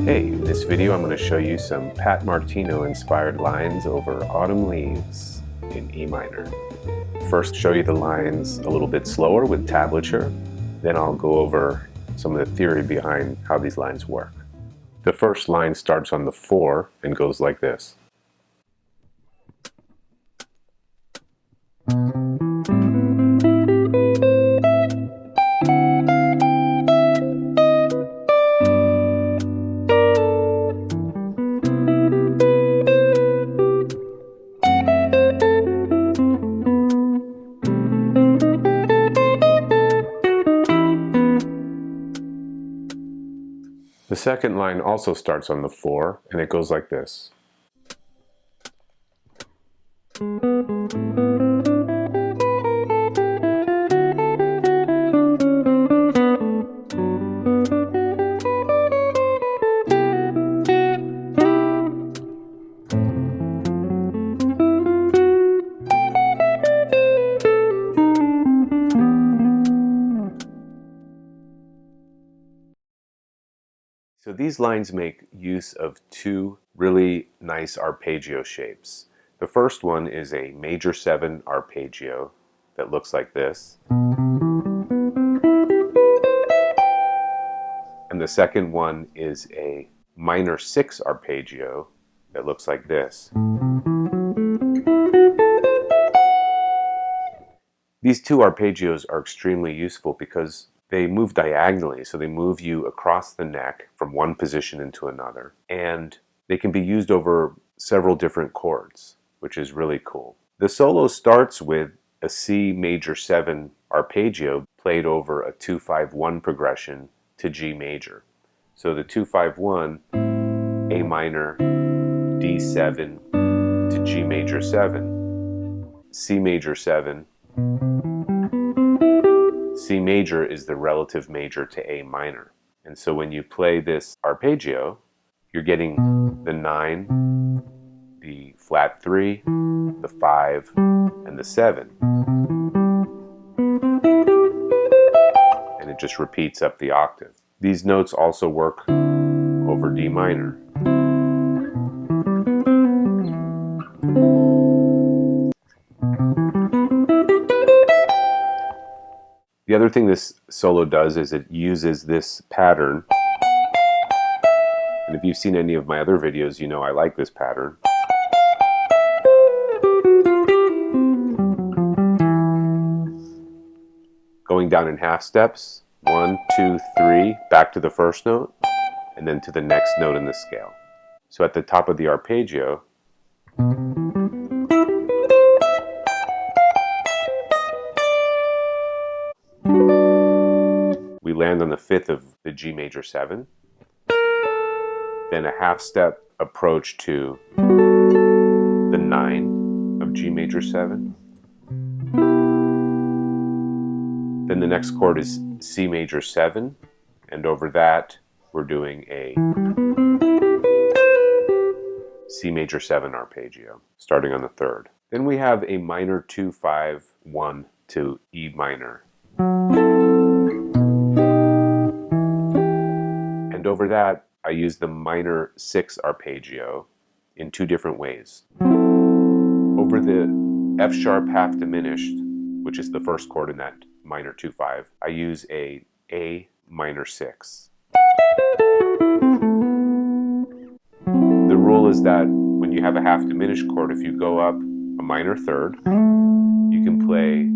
Hey, in this video I'm going to show you some Pat Martino inspired lines over Autumn Leaves in E minor. First show you the lines a little bit slower with tablature, then I'll go over some of the theory behind how these lines work. The first line starts on the 4 and goes like this. The second line also starts on the 4 and it goes like this. So these lines make use of two really nice arpeggio shapes. The first one is a major 7 arpeggio that looks like this. And the second one is a minor 6 arpeggio that looks like this. These two arpeggios are extremely useful because they move diagonally, so they move you across the neck from one position into another. And they can be used over several different chords, which is really cool. The solo starts with a C major 7 arpeggio played over a 2-5-1 progression to G major. So the 2-5-1, A minor, D7 to G major 7, C major 7, C major is the relative major to A minor. And so when you play this arpeggio, you're getting the 9, the flat 3, the 5, and the 7. And it just repeats up the octave. These notes also work over D minor. The other thing this solo does is it uses this pattern. And if you've seen any of my other videos, you know I like this pattern. Going down in half steps, 1, 2, 3, back to the first note, and then to the next note in the scale. So at the top of the arpeggio, we land on the 5th of the G major 7, then a half step approach to the 9 of G major 7. Then the next chord is C major 7, and over that we're doing a C major 7 arpeggio, starting on the 3rd. Then we have a minor 2-5-1 to E minor. And over that, I use the minor 6 arpeggio in two different ways. Over the F sharp half diminished, which is the first chord in that minor 2-5, I use a minor 6. The rule is that when you have a half diminished chord, if you go up a minor 3rd, you can play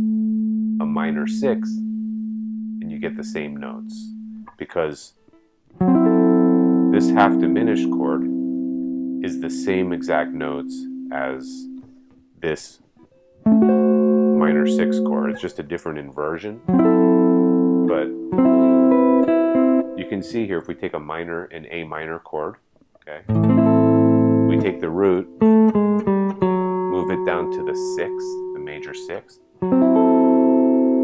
a minor 6 and you get the same notes, because this half diminished chord is the same exact notes as this minor 6 chord. It's just a different inversion. But you can see here, if we take an A minor chord, okay, we take the root, move it down to the 6th, the major 6th,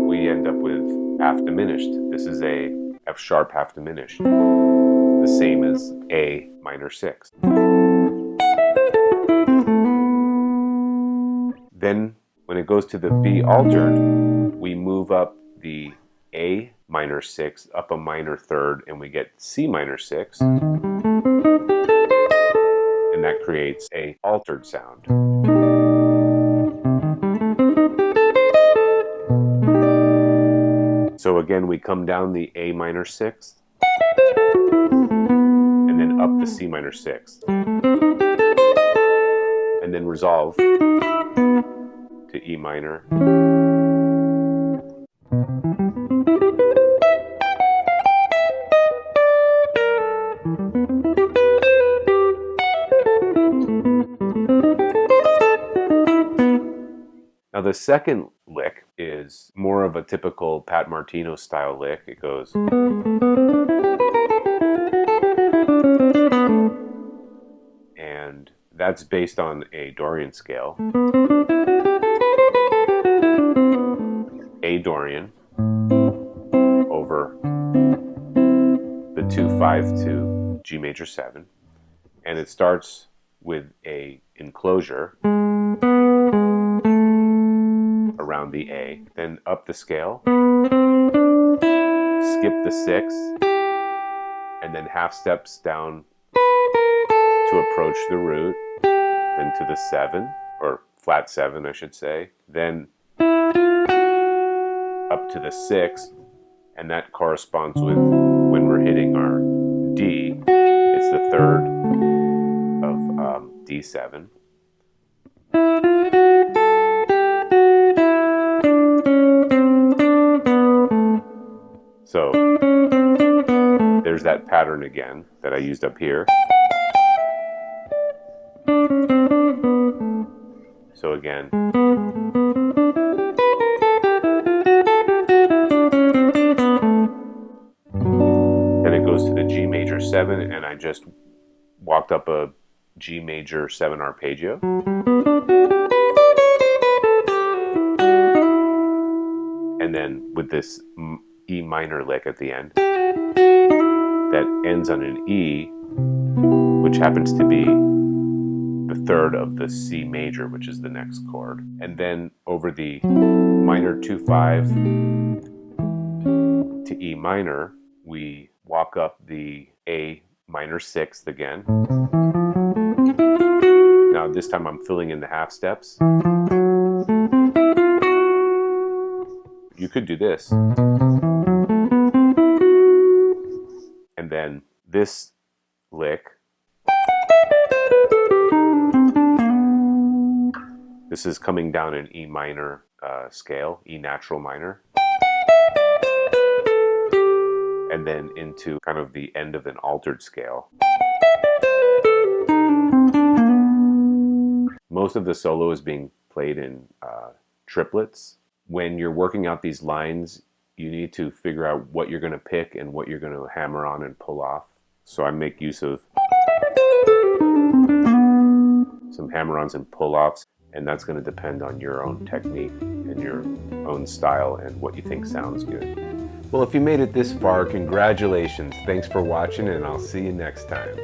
we end up with half diminished. This is a F sharp half diminished, the same as A minor 6. Then when it goes to the B altered, we move up the A minor 6 up a minor 3rd, and we get C minor 6, and that creates a altered sound. So again, we come down the A minor 6th, and then up the C minor 6th, and then resolve to E minor. Now the second lick is more of a typical Pat Martino style lick. It goes, and that's based on a Dorian scale. A Dorian over the 2/5 to G major 7, and it starts with a enclosure around the A, then up the scale, skip the 6, and then half steps down to approach the root, then to the 7, or flat 7 I should say, then up to the 6, and that corresponds with when we're hitting our D. It's the 3rd of D7. So there's that pattern again that I used up here. So again, then it goes to the G major 7, and I just walked up a G major 7 arpeggio. And then with this E minor lick at the end that ends on an E, which happens to be the 3rd of the C major, which is the next chord. And then over the minor 2/5 to E minor, we walk up the A minor 6th again. Now this time I'm filling in the half steps. You could do this. And then this lick, this is coming down an E minor scale, E natural minor, and then into kind of the end of an altered scale. Most of the solo is being played in triplets. When you're working out these lines, you need to figure out what you're going to pick and what you're going to hammer on and pull off. So I make use of some hammer-ons and pull-offs, and that's going to depend on your own technique and your own style and what you think sounds good. Well, if you made it this far, congratulations. Thanks for watching, and I'll see you next time.